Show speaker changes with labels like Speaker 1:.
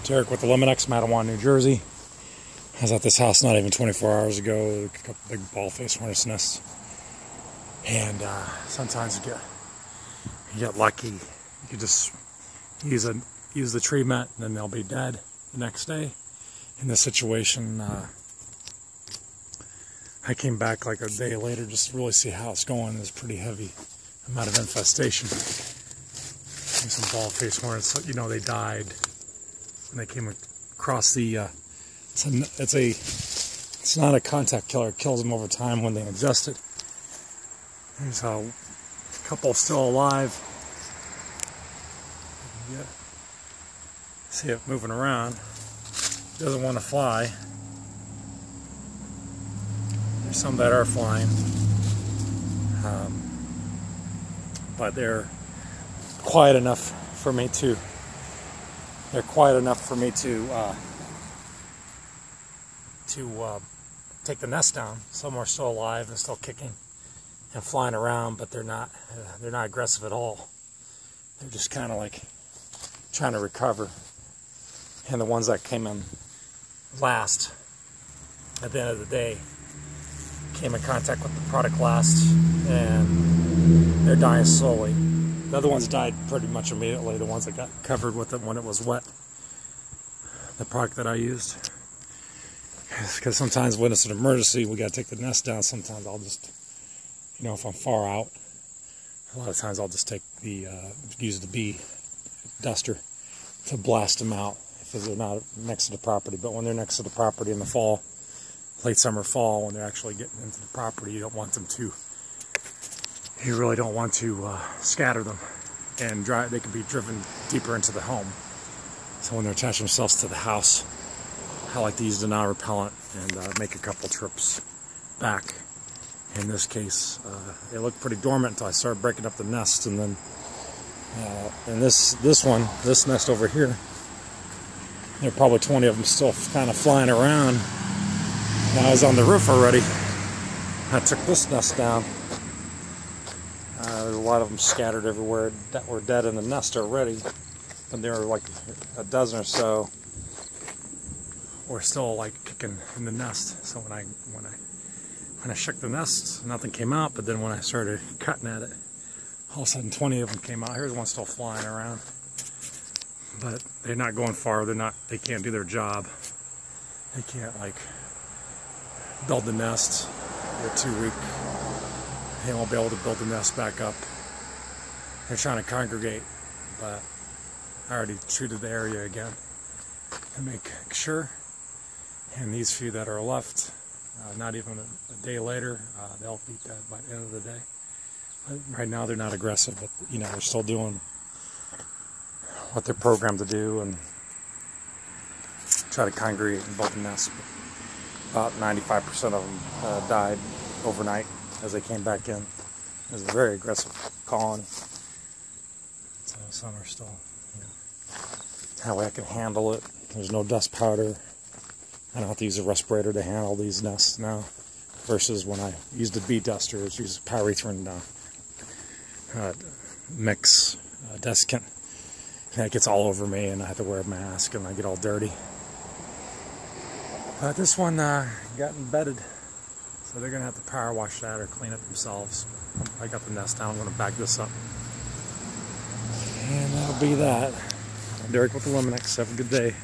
Speaker 1: Derek with Eliminex, Maplewood, New Jersey. I was at this house not even 24 hours ago. A couple big ball-faced hornet's nests. And sometimes you get lucky. You just use the treatment, and then they'll be dead the next day. In this situation, I came back like a day later just to really see how it's going. There's a pretty heavy amount of infestation. And some ball-faced hornets, you know, they died when they came across the. It's not a contact killer. It kills them over time when they ingest it. There's a couple still alive. Yeah. See it moving around. Doesn't want to fly. There's some that are flying, but they're quiet enough for me to. They're quiet enough for me to take the nest down. Some are still alive and still kicking and flying around, but they're not aggressive at all. They're just kind of like trying to recover. And the ones that came in last, at the end of the day, came in contact with the product last, and they're dying slowly. The other ones died pretty much immediately, the ones that got covered with it when it was wet. The product that I used. Because sometimes when it's an emergency, we got to take the nest down. Sometimes I'll just, you know, if I'm far out, a lot of times I'll just take use the bee duster to blast them out if they're not next to the property. But when they're next to the property in the fall, late summer, fall, when they're actually getting into the property, you don't want them to, you really don't want to scatter them and they can be driven deeper into the home. So when they're attaching themselves to the house, I like to use the non-repellent and make a couple trips back. In this case, it looked pretty dormant until I started breaking up the nest, and then and this nest over here, there are probably 20 of them still kind of flying around. And I was on the roof already. I took this nest down. There's a lot of them scattered everywhere that were dead in the nest already, but there were like a dozen or so. We're still like kicking in the nest. So when I shook the nest, nothing came out. But then when I started cutting at it, all of a sudden 20 of them came out. Here's one still flying around, but they're not going far. They can't do their job. They can't like build the nest. They're too weak. They won't be able to build the nest back up. They're trying to congregate, but I already treated the area again to make sure. And these few that are left, not even a day later, they'll be dead by the end of the day. But right now they're not aggressive, but you know, they're still doing what they're programmed to do and try to congregate and build the nest. About 95% of them died overnight as they came back in. It was a very aggressive colony. So some are still, you know, that way I can handle it. There's no dust powder. I don't have to use a respirator to handle these nests now, versus when I used the bee duster, it's used pyrethrin mix, desiccant. And it gets all over me, and I have to wear a mask, and I get all dirty. But this one got embedded, so they're going to have to power wash that or clean it themselves. I got the nest down. I'm going to back this up. And that'll be that. Derek with Eliminex. Have a good day.